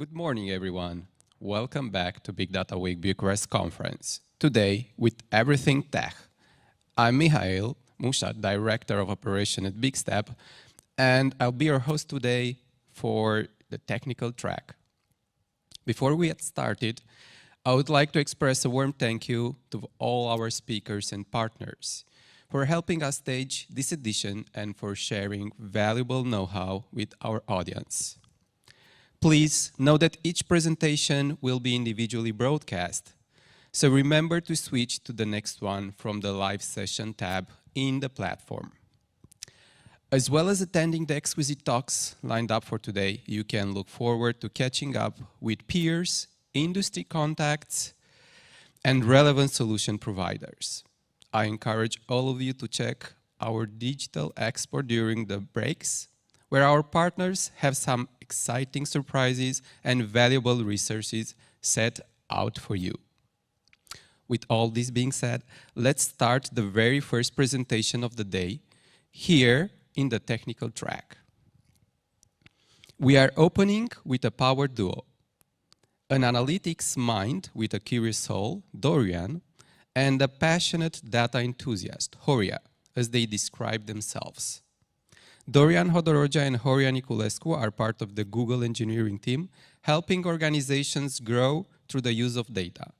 Good morning, everyone. Welcome back to Big Data Week Bucharest Conference. Today, with Everything Tech. I'm Mihail Mushat, Director of Operation at Big Step, and I'll be your host today for the technical track. Before we get started, I would like to express a warm thank you to all our speakers and partners for helping us stage this edition and for sharing valuable know-how with our audience. Please know that each presentation will be individually broadcast, so remember to switch to the next one from the live session tab in the platform. As well as attending the exquisite talks lined up for today, you can look forward to catching up with peers, industry contacts, and relevant solution providers. I encourage all of you to check our digital expo during the breaks, where our partners have some exciting surprises and valuable resources set out for you. With all this being said, let's start the very first presentation of the day here in the technical track. We are opening with a power duo, an analytics mind with a curious soul, Dorian, and a passionate data enthusiast, Horia, as they describe themselves. Dorian, Hodorogea, and Horia Niculescu are part of the Google engineering team, helping organizations grow through the use of data.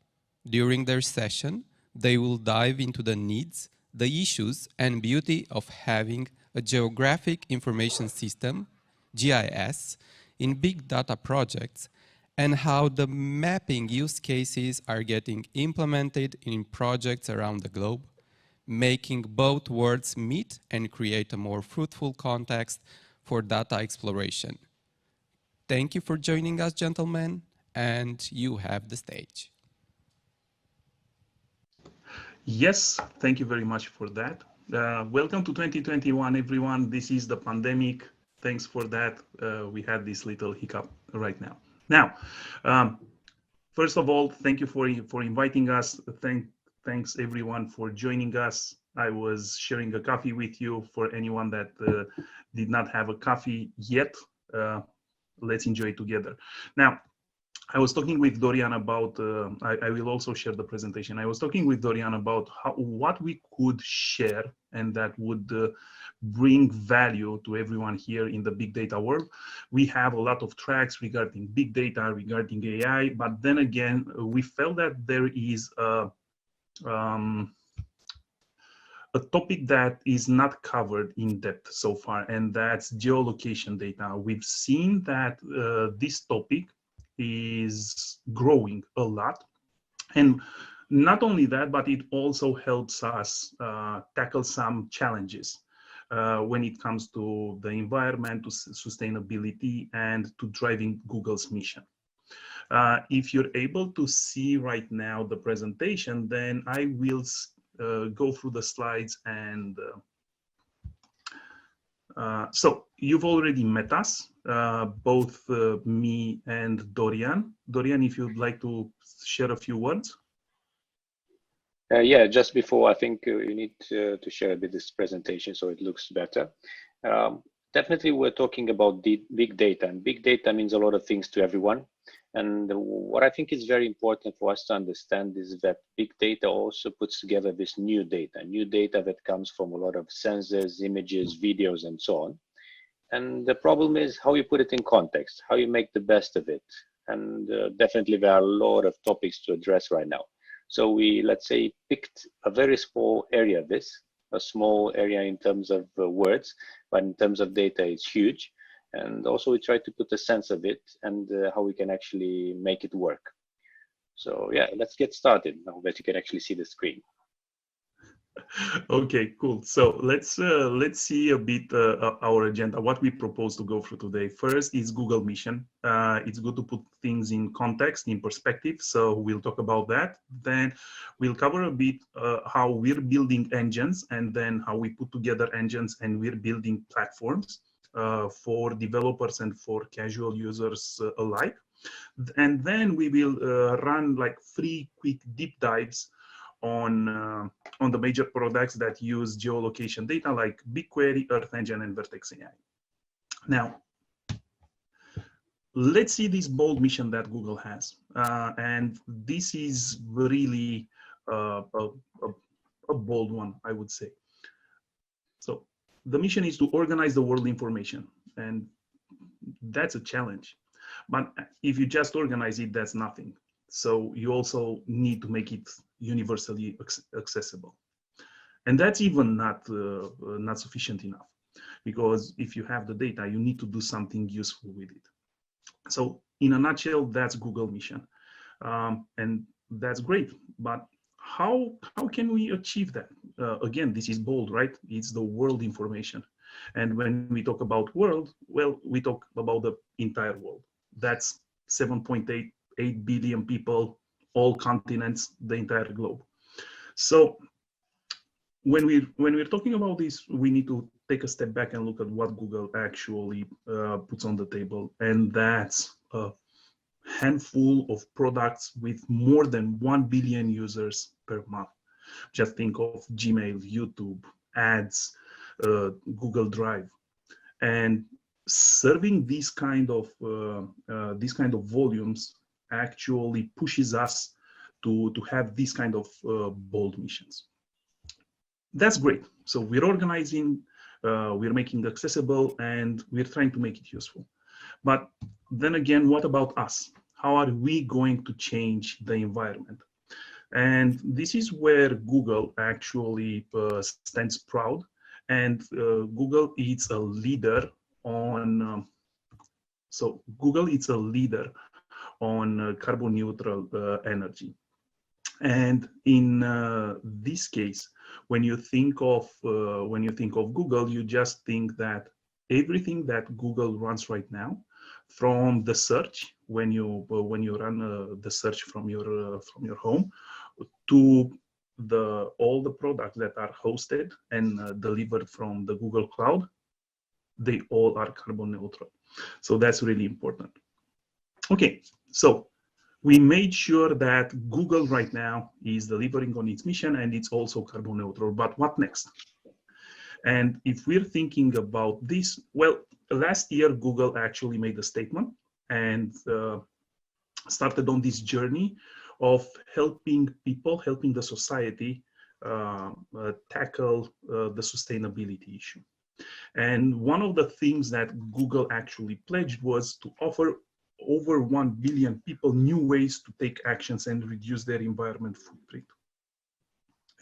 During their session, they will dive into the needs, the issues, and beauty of having a geographic information system, GIS, in big data projects, and how the mapping use cases are getting implemented in projects around the globe, making both worlds meet and create a more fruitful context for data exploration. Thank you for joining us, gentlemen, and you have the stage. Yes, thank you very much for that. Welcome to 2021, everyone. This is the pandemic. Thanks for that. We had this little hiccup right now. First of all, thank you for inviting us. Thanks everyone for joining us. I was sharing a coffee with you. For anyone that did not have a coffee yet, let's enjoy it together. Now, I was talking with Dorian about, I will also share the presentation. I was talking with Dorian about what we could share and that would bring value to everyone here in the big data world. We have a lot of tracks regarding big data, regarding AI, but then again, we felt that there is a topic that is not covered in depth so far, and that's geolocation data. We've seen that this topic is growing a lot, and not only that, but it also helps us tackle some challenges when it comes to the environment, to sustainability, and to driving Google's mission. If you're able to see right now the presentation, then I will go through the slides. And so you've already met us, both me and Dorian. Dorian, if you'd like to share a few words. Yeah, just before, I think you need to share a bit this presentation so it looks better. Definitely, we're talking about the big data, and big data means a lot of things to everyone. And what I think is very important for us to understand is that big data also puts together this new data that comes from a lot of sensors, images, videos, and so on. And the problem is how you put it in context, how you make the best of it. And definitely there are a lot of topics to address right now. So we, let's say, picked a very small area of this, a small area in terms of words, but in terms of data, it's huge. And also we try to put a sense of it and how we can actually make it work. So yeah, let's get started now that you can actually see the screen. Okay, cool. So let's see a bit our agenda, what we propose to go through today. First is Google mission. It's good to put things in context, in perspective. So we'll talk about that. Then we'll cover a bit how we're building engines, and then how we put together engines and we're building platforms for developers and for casual users alike. And then we will run like 3 quick deep dives on the major products that use geolocation data, like BigQuery, Earth Engine, and Vertex AI. Now, let's see this bold mission that Google has. And this is really a bold one, I would say. So the mission is to organize the world information, and that's a challenge. But if you just organize it, that's nothing. So you also need to make it universally accessible. And that's even not sufficient enough, because if you have the data, you need to do something useful with it. So in a nutshell, that's Google mission. And that's great, but how can we achieve that? Again, this is bold, right? It's the world information. And when we talk about world, well, we talk about the entire world. That's 7.8 billion people, all continents, the entire globe. So when we're talking about this, we need to take a step back and look at what Google actually puts on the table, and that's a handful of products with more than 1 billion users per month. Just think of Gmail, YouTube, ads, Google Drive, and serving these kind of volumes actually pushes us to have these kind of bold missions. That's great. So we're organizing, we're making it accessible, and we're trying to make it useful. But then again, what about us? How are we going to change the environment? And this is where Google actually stands proud. And Google is a leader on, Google is a leader on carbon neutral energy. And in this case, when you think of Google, you just think that everything that Google runs right now, from the search when you run the search from your home, to all the products that are hosted and delivered from the Google Cloud, they all are carbon neutral. So that's really important. Okay, so we made sure that Google right now is delivering on its mission, and it's also carbon neutral. But what next? And if we're thinking about this, well, last year, Google actually made a statement and started on this journey of helping people, helping the society tackle the sustainability issue. And one of the things that Google actually pledged was to offer over 1 billion people new ways to take actions and reduce their environment footprint.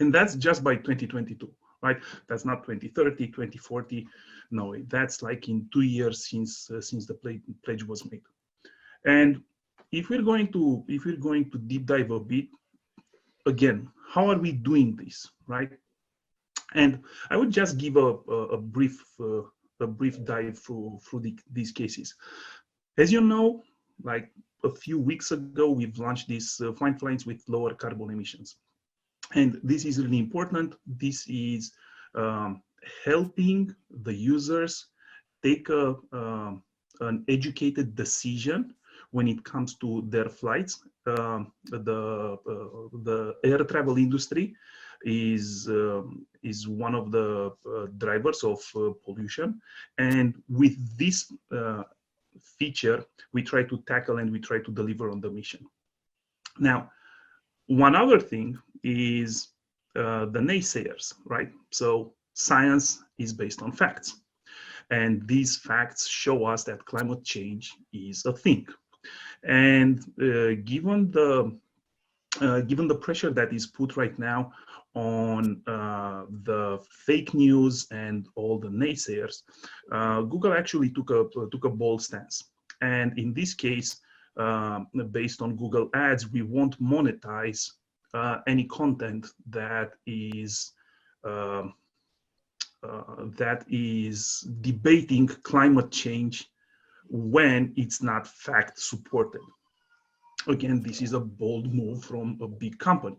And that's just by 2022, right? That's not 2030, 2040. No, that's like in 2 years since the pledge was made. And if we're going to deep dive a bit, again, how are we doing this, right? And I would just give a brief dive through these cases. As you know, like a few weeks ago, we've launched these flying flights with lower carbon emissions. And this is really important. This is helping the users take an educated decision when it comes to their flights. The air travel industry is one of the drivers of pollution, and with this feature, we try to tackle and we try to deliver on the mission. Now, one other thing is the naysayers, right? So science is based on facts, and these facts show us that climate change is a thing. And given the pressure that is put right now on the fake news and all the naysayers, Google actually took a bold stance. And in this case, based on Google Ads, we won't monetize any content that is debating climate change when it's not fact supported. Again, this is a bold move from a big company.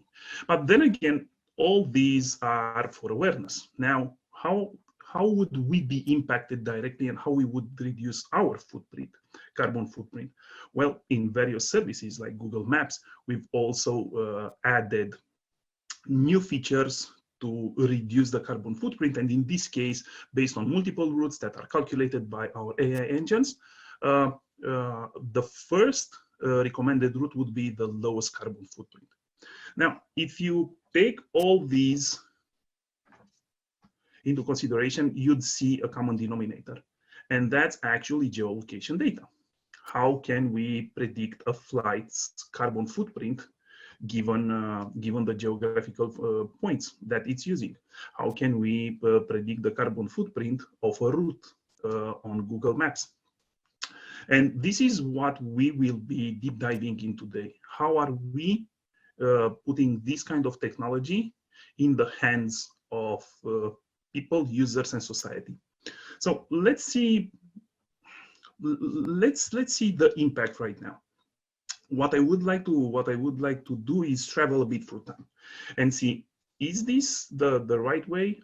But then again, all these are for awareness. Now, how would we be impacted directly, and how we would reduce our footprint, carbon footprint? Well, in various services like Google Maps, we've also added new features to reduce the carbon footprint. And in this case, based on multiple routes that are calculated by our AI engines, the first recommended route would be the lowest carbon footprint. Now, if you take all these into consideration, you'd see a common denominator, and that's actually geolocation data. How can we predict a flight's carbon footprint given given the geographical points that it's using? How can we predict the carbon footprint of a route on Google Maps? And this is what we will be deep diving in today. How are we putting this kind of technology in the hands of people, users, and society? So let's see the impact right now. What I would like to do is travel a bit through time and see, is this the right way?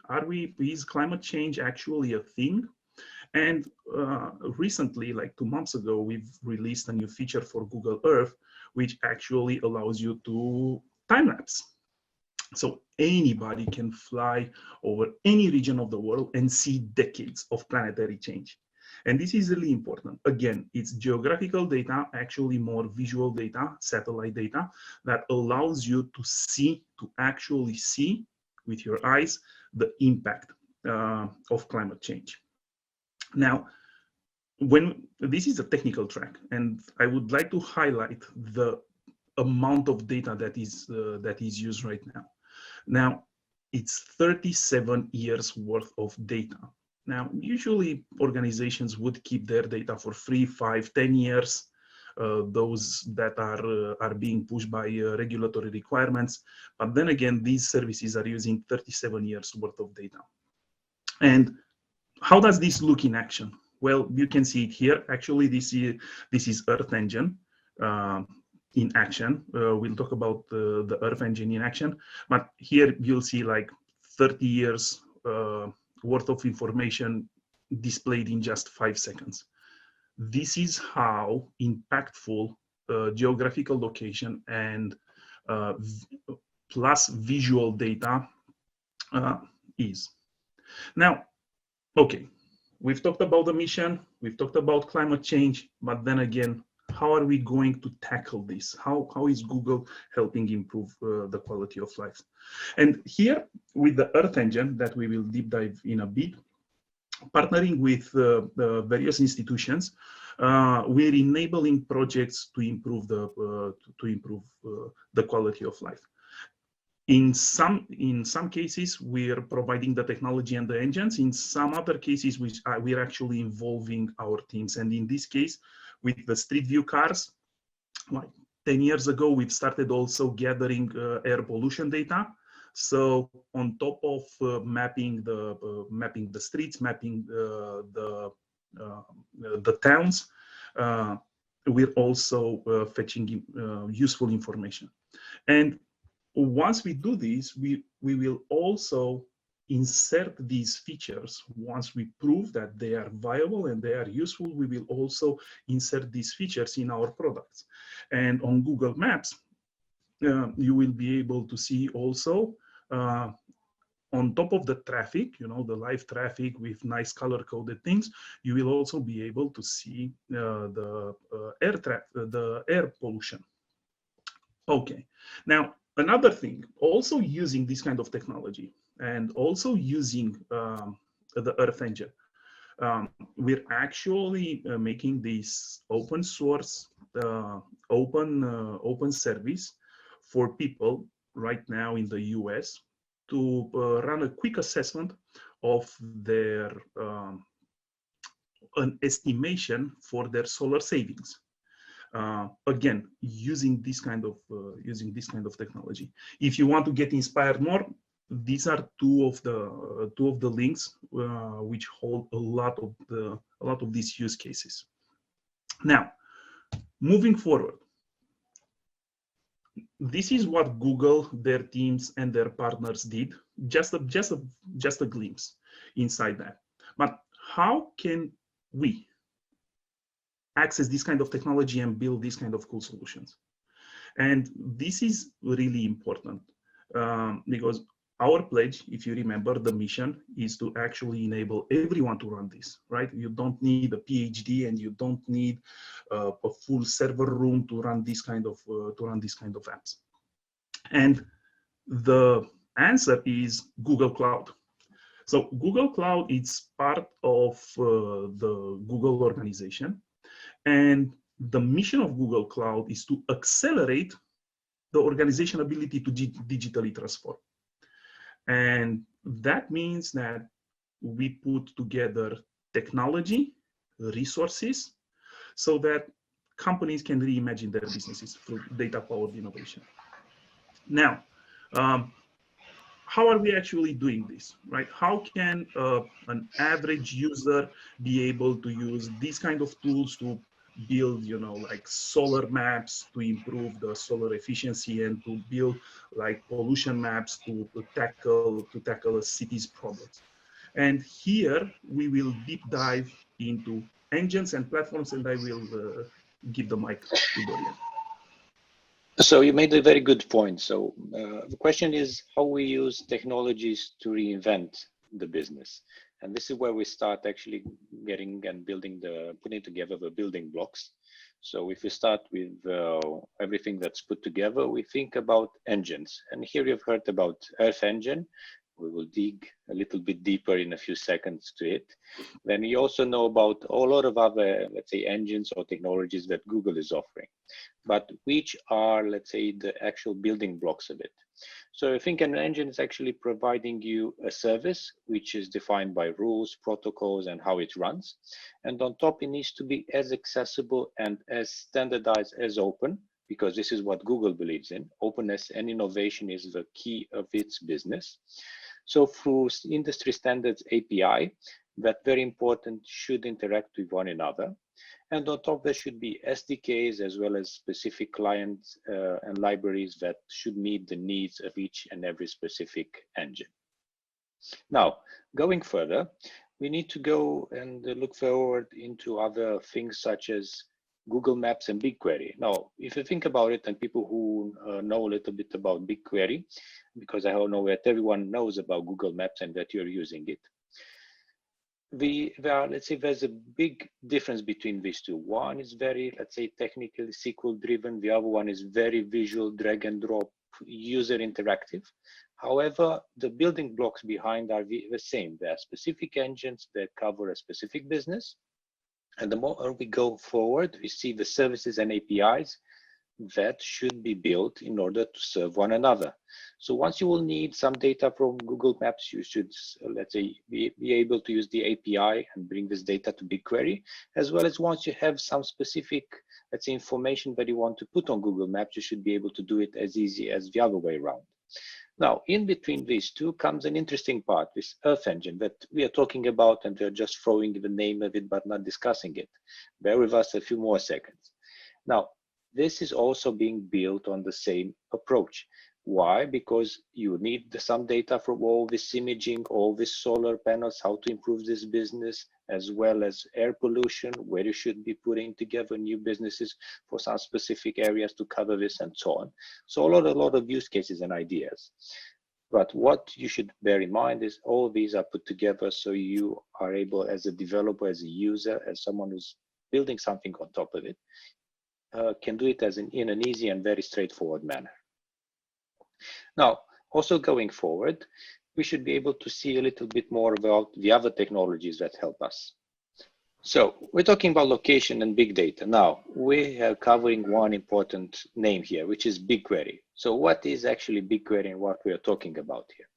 Is climate change actually a thing? And recently, like 2 months ago, we've released a new feature for Google Earth, which actually allows you to time lapse. So anybody can fly over any region of the world and see decades of planetary change. And this is really important. Again, it's geographical data, actually more visual data, satellite data, that allows you to actually see with your eyes the impact of climate change. Now, this is a technical track, and I would like to highlight the amount of data that is used right now. Now, it's 37 years worth of data. Now, usually organizations would keep their data for 3, 5, 10 years, those that are being pushed by regulatory requirements. But then again, these services are using 37 years worth of data. And how does this look in action? Well, you can see it here. Actually, this is Earth Engine in action. We'll talk about the Earth Engine in action, but here you'll see like 30 years worth of information displayed in just 5 seconds. This is how impactful geographical location and plus visual data is. Now, okay, we've talked about the mission, we've talked about climate change, but then again, how are we going to tackle this? How is Google helping improve the quality of life? And here with the Earth Engine that we will deep dive in a bit, partnering with various institutions, we're enabling projects to improve the quality of life. In some cases, we're providing the technology and the engines. In some other cases, we're actually involving our teams. And in this case, with the Street View cars, like 10 years ago, we've started also gathering air pollution data. So on top of mapping the streets, mapping the towns, we're also fetching useful information. And once we do this, we will also insert these features. Once we prove that they are viable and they are useful, we will also insert these features in our products. And on Google Maps, you will be able to see also on top of the traffic, the live traffic with nice color-coded things, you will also be able to see the air pollution. Okay, now another thing, also using this kind of technology and also using the Earth Engine, we're actually making this open source, open service for people right now in the US to run a quick assessment of their an estimation for their solar savings. Again, using this kind of technology. If you want to get inspired more, these are two of the links which hold a lot of these use cases. Now, moving forward, this is what Google, their teams, and their partners did. Just a glimpse inside that. But how can we access this kind of technology and build these kind of cool solutions? And this is really important because our pledge, if you remember, the mission is to actually enable everyone to run this, right? You don't need a PhD and you don't need a full server room to run this kind of apps. And the answer is Google Cloud. So Google Cloud is part of the Google organization, and the mission of Google Cloud is to accelerate the organization ability to digitally transform. And that means that we put together technology, resources, so that companies can reimagine their businesses through data-powered innovation. Now, how are we actually doing this, right? How can an average user be able to use these kind of tools to build, like solar maps to improve the solar efficiency and to build like pollution maps to tackle a city's problems? And here we will deep dive into engines and platforms, and I will give the mic to Dorian. So you made a very good point. So the question is how we use technologies to reinvent the business. And this is where we start actually getting and putting together the building blocks. So if we start with everything that's put together, we think about engines. And here you've heard about Earth Engine. We will dig a little bit deeper in a few seconds to it. Then we also know about a lot of other, let's say, engines or technologies that Google is offering, but which are, let's say, the actual building blocks of it. So I think an engine is actually providing you a service which is defined by rules, protocols, and how it runs. And on top, it needs to be as accessible and as standardized as open, because this is what Google believes in. Openness and innovation is the key of its business. So through industry standards API, that very important should interact with one another. And on top, there should be SDKs as well as specific clients and libraries that should meet the needs of each and every specific engine. Now, going further, we need to go and look forward into other things such as Google Maps and BigQuery. Now, if you think about it, and people who know a little bit about BigQuery, because I know that everyone knows about Google Maps and that you're using it. Let's say there's a big difference between these two. One is very, let's say, technically SQL driven. The other one is very visual, drag and drop, user interactive. However, the building blocks behind are the same. There are specific engines that cover a specific business. And the more we go forward, we see the services and APIs that should be built in order to serve one another. So once you will need some data from Google Maps, you should, let's say, be able to use the API and bring this data to BigQuery, as well as once you have some specific, let's say, information that you want to put on Google Maps, you should be able to do it as easy as the other way around. Now, in between these two comes an interesting part, this Earth Engine that we are talking about, and we're just throwing the name of it, but not discussing it. Bear with us a few more seconds. Now, this is also being built on the same approach. Why? Because you need some data from all this imaging, all these solar panels, how to improve this business, as well as air pollution, where you should be putting together new businesses for some specific areas to cover this and so on. So a lot of use cases and ideas. But what you should bear in mind is all these are put together so you are able, as a developer, as a user, as someone who's building something on top of it, can do it in an easy and very straightforward manner. Now, also going forward, we should be able to see a little bit more about the other technologies that help us. So we're talking about location and big data. Now, we are covering one important name here, which is BigQuery. So what is actually BigQuery and what we are talking about here?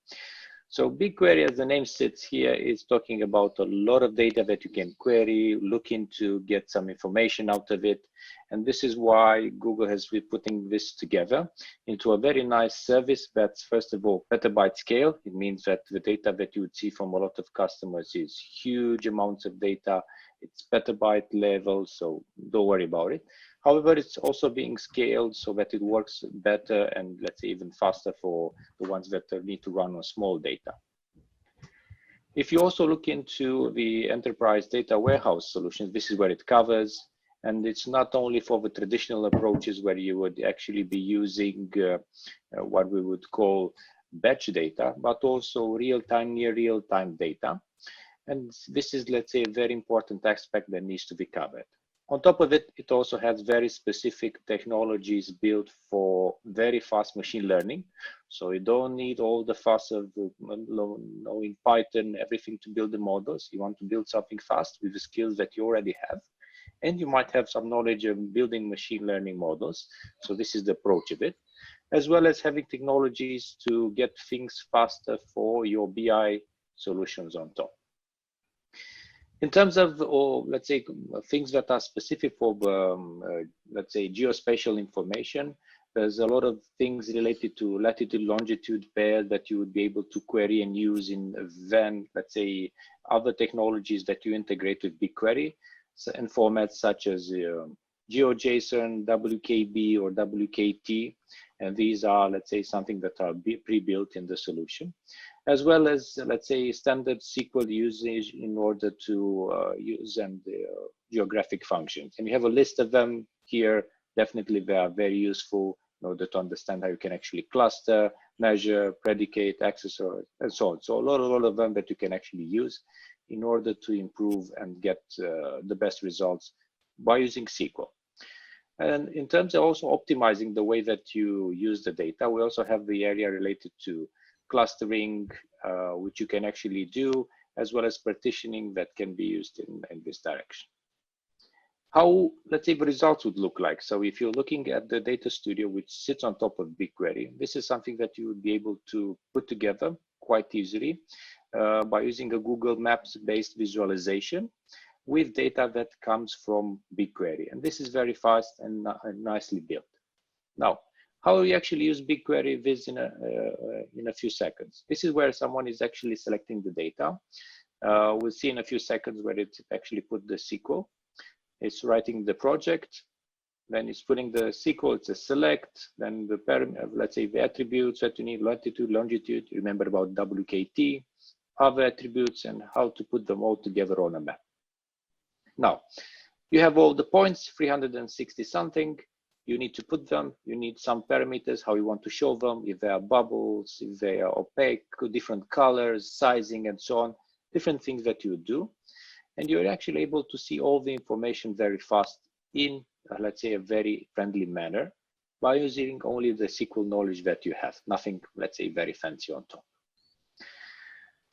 So BigQuery, as the name sits here, is talking about a lot of data that you can query, look into, get some information out of it. And this is why Google has been putting this together into a very nice service that's, first of all, petabyte scale. It means that the data that you would see from a lot of customers is huge amounts of data. It's petabyte level, so don't worry about it. However, it's also being scaled so that it works better and, let's say, even faster for the ones that need to run on small data. If you also look into the enterprise data warehouse solutions, this is where it covers. And it's not only for the traditional approaches where you would actually be using what we would call batch data, but also real-time, near real-time data. And this is, let's say, a very important aspect that needs to be covered. On top of it, it also has very specific technologies built for very fast machine learning. So you don't need all the fuss of knowing Python, everything to build the models. You want to build something fast with the skills that you already have. And you might have some knowledge of building machine learning models. So this is the approach of it, as well as having technologies to get things faster for your BI solutions on top. In terms of, or let's say, things that are specific for, let's say, geospatial information, there's a lot of things related to latitude, longitude pairs that you would be able to query and use in then, let's say, other technologies that you integrate with BigQuery, and formats such as GeoJSON, WKB, or WKT. And these are, let's say, something that are pre-built in the solution, as well as, let's say, standard SQL usage in order to use and geographic functions. And you have a list of them here. Definitely, they are very useful in order to understand how you can actually cluster, measure, predicate, access, and so on. So a lot of them that you can actually use in order to improve and get the best results by using SQL. And in terms of also optimizing the way that you use the data, we also have the area related to clustering, which you can actually do, as well as partitioning that can be used in this direction. How, let's say, the results would look like. So if you're looking at the data studio, which sits on top of BigQuery, this is something that you would be able to put together quite easily by using a Google Maps-based visualization with data that comes from BigQuery. And this is very fast and nicely built. Now, how we actually use BigQuery this in a few seconds. This is where someone is actually selecting the data. We'll see in a few seconds where it actually put the SQL. It's writing the project, then it's putting the SQL, it's a select, then the let's say the attributes that you need, latitude, longitude, remember about WKT, other attributes, and how to put them all together on a map. Now, you have all the points, 360 something. You need to put them. You need some parameters, how you want to show them, if they are bubbles, if they are opaque, different colors, sizing, and so on, different things that you do. And you're actually able to see all the information very fast in, let's say, a very friendly manner by using only the SQL knowledge that you have, nothing, let's say, very fancy on top.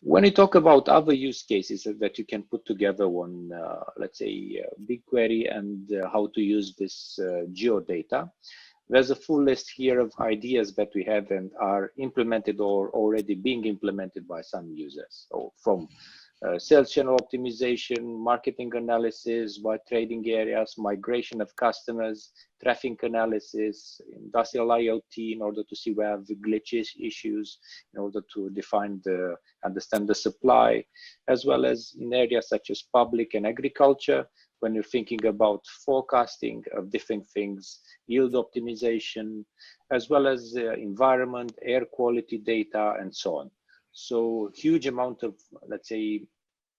When you talk about other use cases that you can put together on, let's say, BigQuery and how to use this geodata, there's a full list here of ideas that we have and are implemented or already being implemented by some users. So from sales channel optimization, marketing analysis by trading areas, migration of customers, traffic analysis, industrial IoT in order to see where the glitches, issues, in order to understand the supply, as well as in areas such as public and agriculture, when you're thinking about forecasting of different things, yield optimization, as well as environment, air quality data, and so on. So huge amount of, let's say,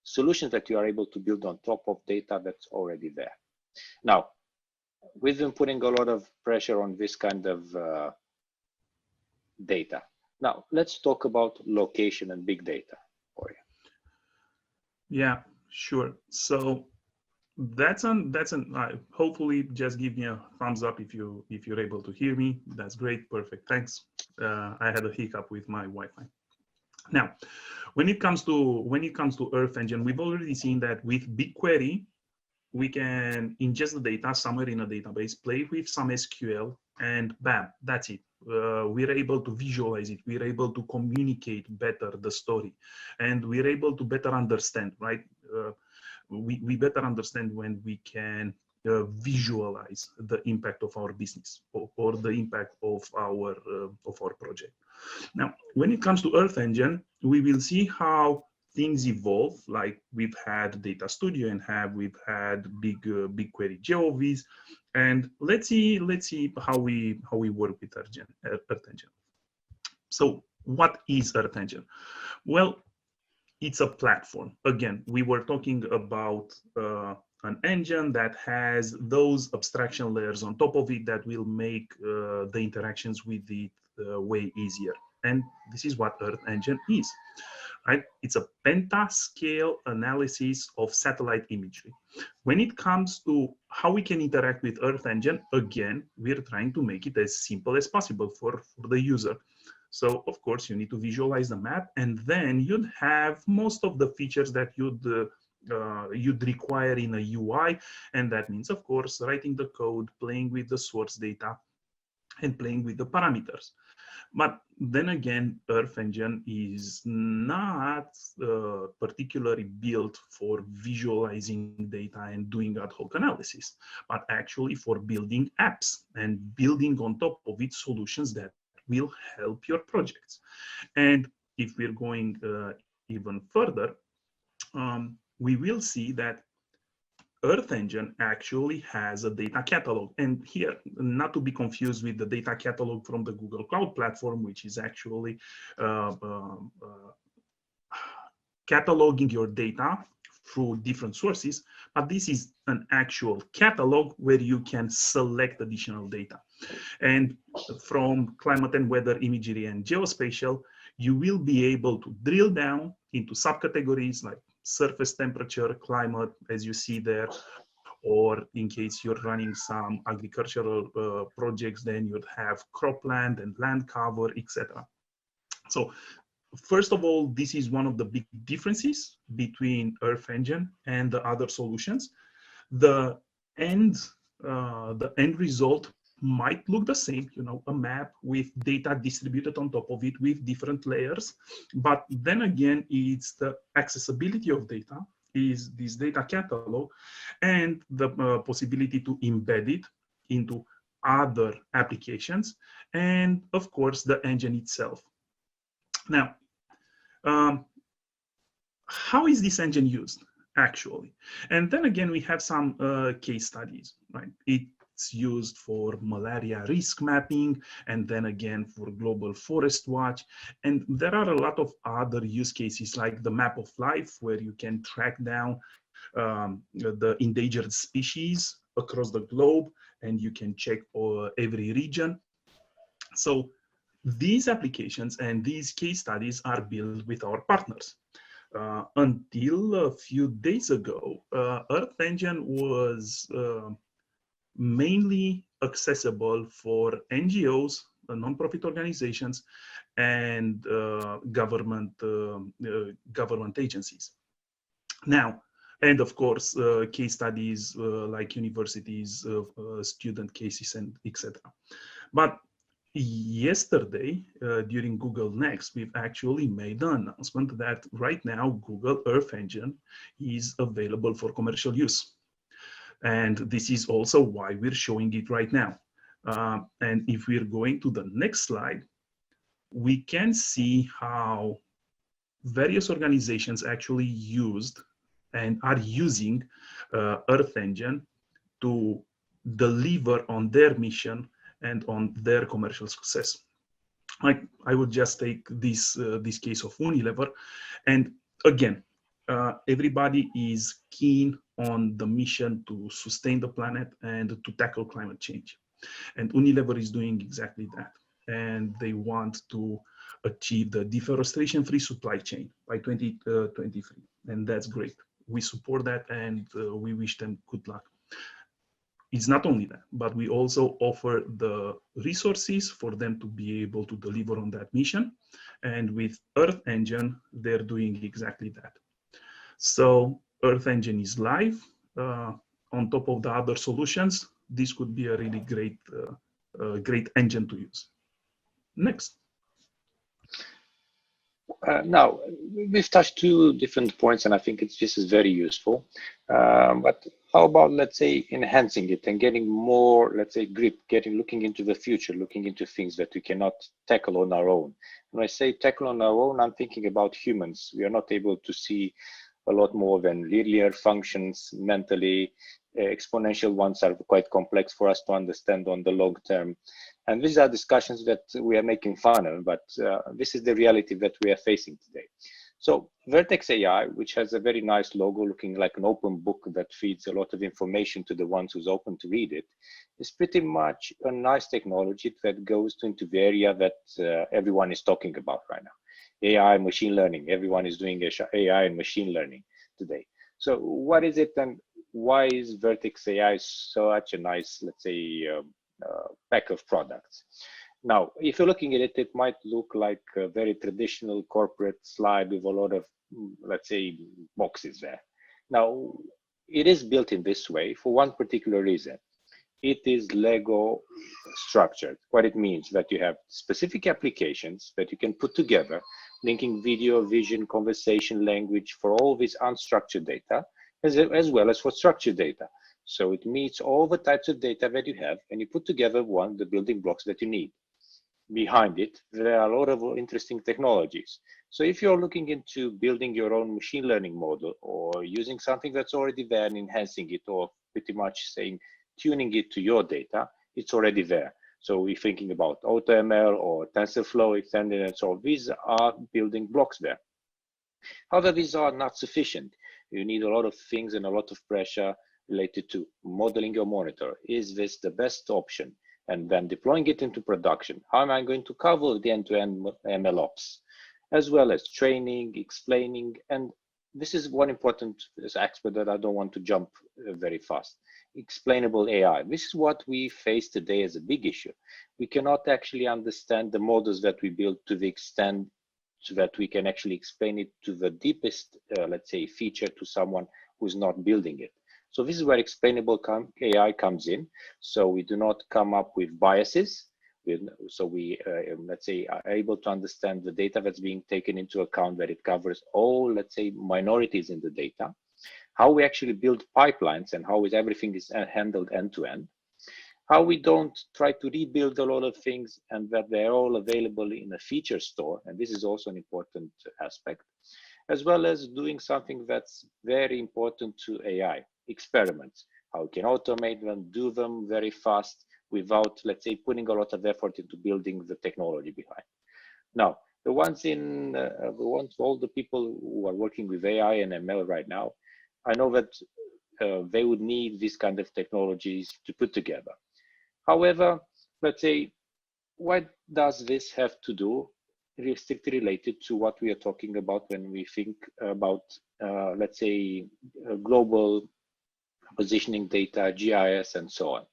solutions that you are able to build on top of data that's already there. Now, we've been putting a lot of pressure on this kind of data. Now, let's talk about location and big data. Horia. Yeah, sure. So hopefully just give me a thumbs up if you're able to hear me. That's great. Perfect. Thanks. I had a hiccup with my Wi-Fi. Now, when it comes to Earth Engine, we've already seen that with BigQuery, we can ingest the data somewhere in a database, play with some SQL, and bam, that's it. We're able to visualize it. We're able to communicate better the story, and we're able to better understand, right? We better understand when we can visualize the impact of our business or the impact of our project. Now, when it comes to Earth Engine, we will see how things evolve. Like we've had Data Studio and we've had BigQuery GeoVis, and let's see how we work with Earth Engine. So, what is Earth Engine? Well, it's a platform. Again, we were talking about an engine that has those abstraction layers on top of it that will make the interactions with it way easier. And this is what Earth Engine is. Right? It's a pentascale analysis of satellite imagery. When it comes to how we can interact with Earth Engine, again, we're trying to make it as simple as possible for the user. So of course you need to visualize the map, and then you'd have most of the features that you'd require in a UI. And that means, of course, writing the code, playing with the source data, and playing with the parameters. But then again, Earth Engine is not particularly built for visualizing data and doing ad hoc analysis, but actually for building apps and building on top of it solutions that will help your projects. And if we're going even further, we will see that Earth Engine actually has a data catalog. And here, not to be confused with the data catalog from the Google Cloud Platform, which is actually cataloging your data through different sources, but this is an actual catalog where you can select additional data. And from climate and weather imagery and geospatial, you will be able to drill down into subcategories like surface temperature, climate, as you see there, or in case you're running some agricultural projects, then you'd have cropland and land cover, etc. So first of all, this is one of the big differences between Earth Engine and the other solutions. The end result might look the same, a map with data distributed on top of it with different layers. But then again, it's the accessibility of data, is this data catalog, and the possibility to embed it into other applications, and of course, the engine itself. Now, how is this engine used, actually? And then again, we have some case studies, right? It's used for malaria risk mapping, and then again for global forest watch. And there are a lot of other use cases like the map of life, where you can track down the endangered species across the globe, and you can check every region. So these applications and these case studies are built with our partners. Until a few days ago, Earth Engine was mainly accessible for NGOs, non-profit organizations, and government agencies. Now, and of course, case studies like universities, student cases, and etc. But yesterday, during Google Next, we've actually made the announcement that right now, Google Earth Engine is available for commercial use. And this is also why we're showing it right now. And if we're going to the next slide, we can see how various organizations actually used and are using Earth Engine to deliver on their mission and on their commercial success. I would just take this case of Unilever, and again, everybody is keen on the mission to sustain the planet and to tackle climate change, and Unilever is doing exactly that. And they want to achieve the deforestation-free supply chain by 2023, and that's great. We support that, and we wish them good luck. It's not only that, but we also offer the resources for them to be able to deliver on that mission. And with Earth Engine, they're doing exactly that. So Earth Engine is live on top of the other solutions. This could be a really great engine to use. Next. Now, we've touched two different points, and I think this is very useful. But how about, let's say, enhancing it and getting more, let's say, grip, looking into the future, looking into things that we cannot tackle on our own. When I say tackle on our own, I'm thinking about humans. We are not able to see a lot more than linear functions mentally. Exponential ones are quite complex for us to understand on the long term. And these are discussions that we are making fun of, but this is the reality that we are facing today. So Vertex AI, which has a very nice logo looking like an open book that feeds a lot of information to the ones who's open to read it, is pretty much a nice technology that goes into the area that everyone is talking about right now. AI, machine learning, everyone is doing AI and machine learning today. So what is it and why is Vertex AI such a nice, let's say, pack of products? Now, if you're looking at it, it might look like a very traditional corporate slide with a lot of, let's say, boxes there. Now, it is built in this way for one particular reason. It is Lego structured. What it means that you have specific applications that you can put together, linking video, vision, conversation, language for all this unstructured data, as well as for structured data. So it meets all the types of data that you have, and you put together the building blocks that you need. Behind it, there are a lot of interesting technologies. So if you're looking into building your own machine learning model or using something that's already there and enhancing it, or pretty much saying, tuning it to your data, it's already there. So we're thinking about AutoML or TensorFlow extended, and so these are building blocks there. However, these are not sufficient. You need a lot of things and a lot of pressure related to modeling your monitor. Is this the best option? And then deploying it into production. How am I going to cover the end-to-end MLOps, as well as training, explaining, and this is one important aspect that I don't want to jump very fast. Explainable AI. This is what we face today as a big issue. We cannot actually understand the models that we build to the extent so that we can actually explain it to the deepest, let's say, feature to someone who's not building it. So this is where explainable AI comes in. So we do not come up with biases. So we, let's say, are able to understand the data that's being taken into account, that it covers all, let's say, minorities in the data, how we actually build pipelines and how everything is handled end to end, how we don't try to rebuild a lot of things and that they're all available in a feature store. And this is also an important aspect, as well as doing something that's very important to AI, experiments, how we can automate them, do them very fast without, let's say, putting a lot of effort into building the technology behind. Now, all the people who are working with AI and ML right now, I know that they would need these kind of technologies to put together. However, let's say, what does this have to do strictly related to what we are talking about when we think about, let's say, global positioning data, GIS, and so on.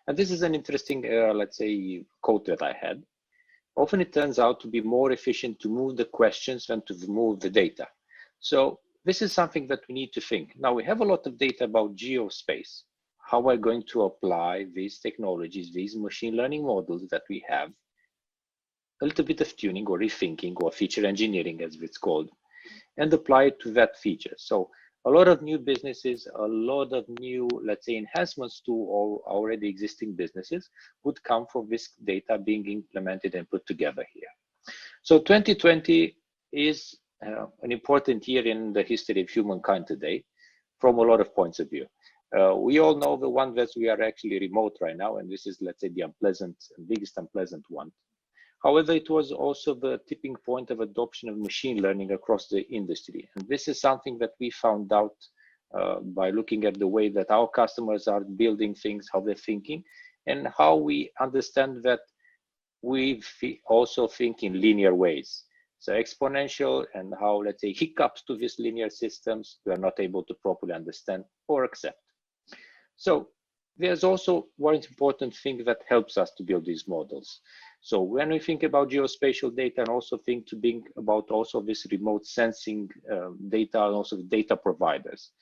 And this is an interesting, let's say, quote that I had. Often it turns out to be more efficient to move the questions than to move the data. So this is something that we need to think. Now we have a lot of data about geospace. How are we going to apply these technologies, these machine learning models that we have, a little bit of tuning or rethinking or feature engineering as it's called, and apply it to that feature. So a lot of new businesses, a lot of new, let's say, enhancements to all already existing businesses would come from this data being implemented and put together here. So 2020 is an important year in the history of humankind today from a lot of points of view. We all know the one that we are actually remote right now, and this is, let's say, the biggest unpleasant one. However, it was also the tipping point of adoption of machine learning across the industry. And this is something that we found out by looking at the way that our customers are building things, how they're thinking, and how we understand that we also think in linear ways. So exponential and how, let's say, hiccups to these linear systems, we are not able to properly understand or accept. So there's also one important thing that helps us to build these models. So when we think about geospatial data and also think about also this remote sensing data and also data providers.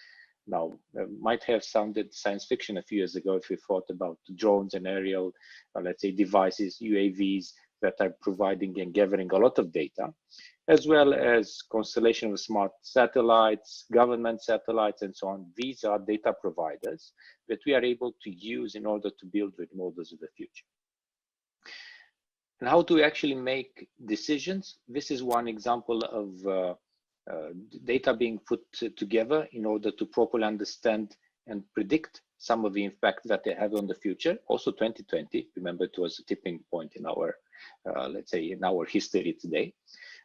Now, might have sounded science fiction a few years ago if we thought about drones and aerial, let's say, devices, UAVs that are providing and gathering a lot of data, as well as constellation of smart satellites, government satellites, and so on. These are data providers that we are able to use in order to build the models of the future. And how to actually make decisions. This is one example of data being put together in order to properly understand and predict some of the impact that they have on the future. Also 2020, remember, it was a tipping point in our, let's say, in our history today.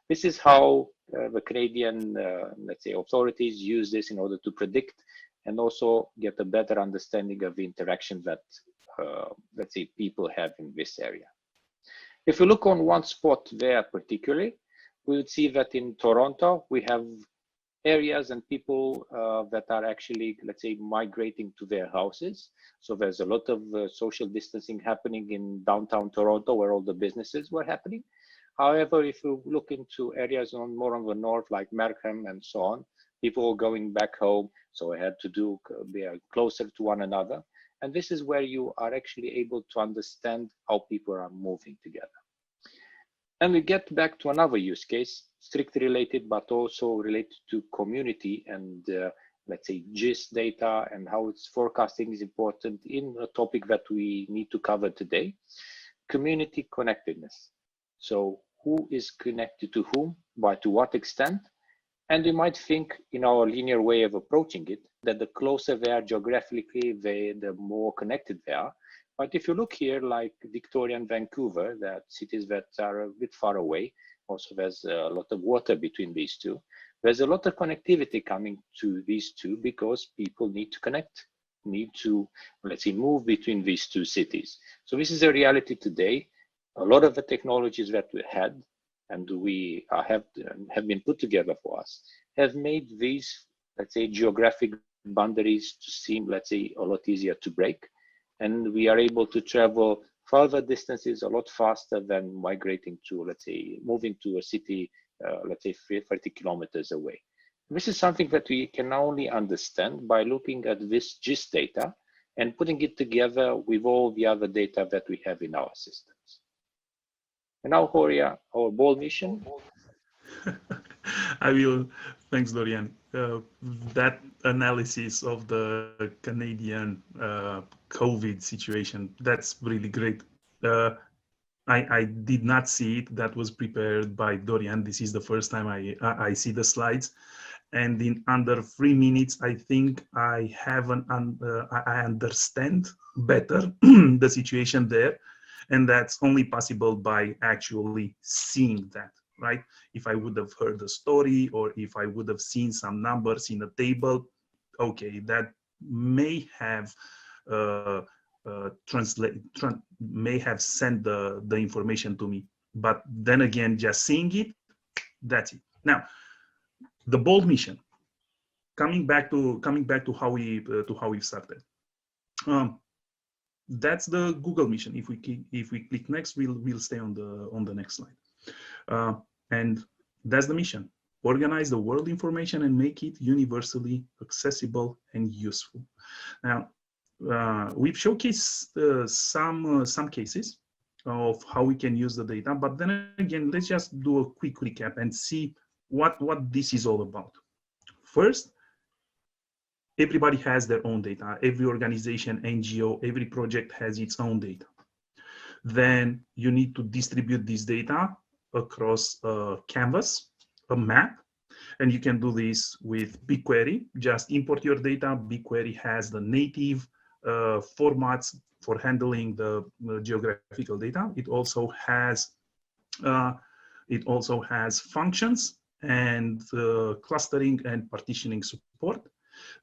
This is how the Canadian, let's say, authorities use this in order to predict and also get a better understanding of the interaction that, let's say, people have in this area. If we look on one spot there particularly, we would see that in Toronto, we have areas and people that are actually, let's say, migrating to their houses. So there's a lot of social distancing happening in downtown Toronto where all the businesses were happening. However, if you look into areas more on the north, like Markham and so on, people are going back home. So I had to be closer to one another. And this is where you are actually able to understand how people are moving together. And we get back to another use case, strictly related, but also related to community and let's say GIS data and how its forecasting is important in a topic that we need to cover today, community connectedness. So who is connected to whom, by to what extent? And we might think in our linear way of approaching it, that the closer they are geographically, the more connected they are. But if you look here, like Victoria and Vancouver, that cities that are a bit far away, also there's a lot of water between these two. There's a lot of connectivity coming to these two because people need to connect, need to, let's say, move between these two cities. So this is a reality today. A lot of the technologies that we had and we have been put together for us have made these, let's say, geographic boundaries to seem, let's say, a lot easier to break. And we are able to travel further distances a lot faster than migrating to, let's say, moving to a city, let's say 30 kilometers away. This is something that we can only understand by looking at this GIS data and putting it together with all the other data that we have in our systems. And now, Horia, our bold mission. I will. Thanks, Dorian. That analysis of the Canadian COVID situation, that's really great. I did not see it. That was prepared by Dorian. This is the first time I see the slides. And in under 3 minutes, I think I I understand better the situation there. And that's only possible by actually seeing that, right? If I would have heard the story or if I would have seen some numbers in a table, okay, that may have may have sent the information to me. But then again, just seeing it, that's it. Now, the bold mission. Coming back to how we started. That's the Google mission. If we click next, we'll stay on the next slide. And that's the mission: organize the world information and make it universally accessible and useful. Now, we've showcased some cases of how we can use the data, but then again, let's just do a quick recap and see what this is all about. First, everybody has their own data. Every organization, NGO, every project has its own data. Then you need to distribute this data across a canvas, a map, and you can do this with BigQuery. Just import your data. BigQuery has the native formats for handling the geographical data. It also has functions and clustering and partitioning support.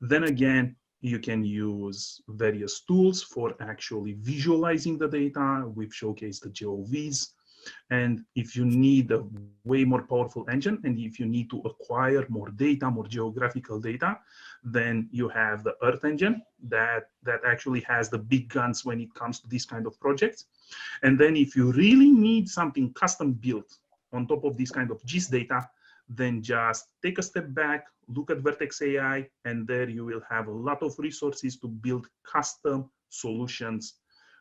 Then again, you can use various tools for actually visualizing the data. We've showcased the GeoVis. And if you need a way more powerful engine, and if you need to acquire more data, more geographical data, then you have the Earth engine that actually has the big guns when it comes to this kind of projects. And then if you really need something custom built on top of this kind of GIS data, then just take a step back, look at Vertex AI, and there you will have a lot of resources to build custom solutions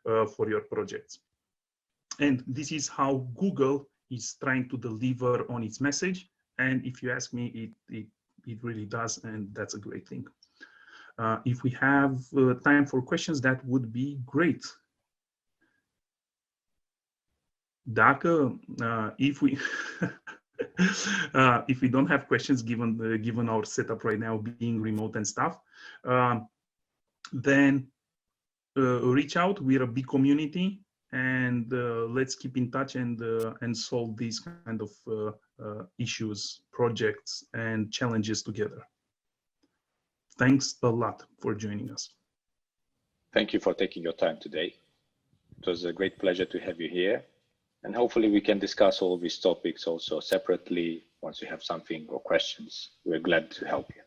for your projects. And this is how Google is trying to deliver on its message. And if you ask me, it really does, and that's a great thing. If we have time for questions, that would be great. Dacă, if we if we don't have questions, given our setup right now being remote and stuff, then reach out. We're a big community, and let's keep in touch and solve these kind of issues, projects, and challenges together. Thanks a lot for joining us. Thank you for taking your time today. It was a great pleasure to have you here. And hopefully we can discuss all these topics also separately once you have something or questions. We're glad to help you.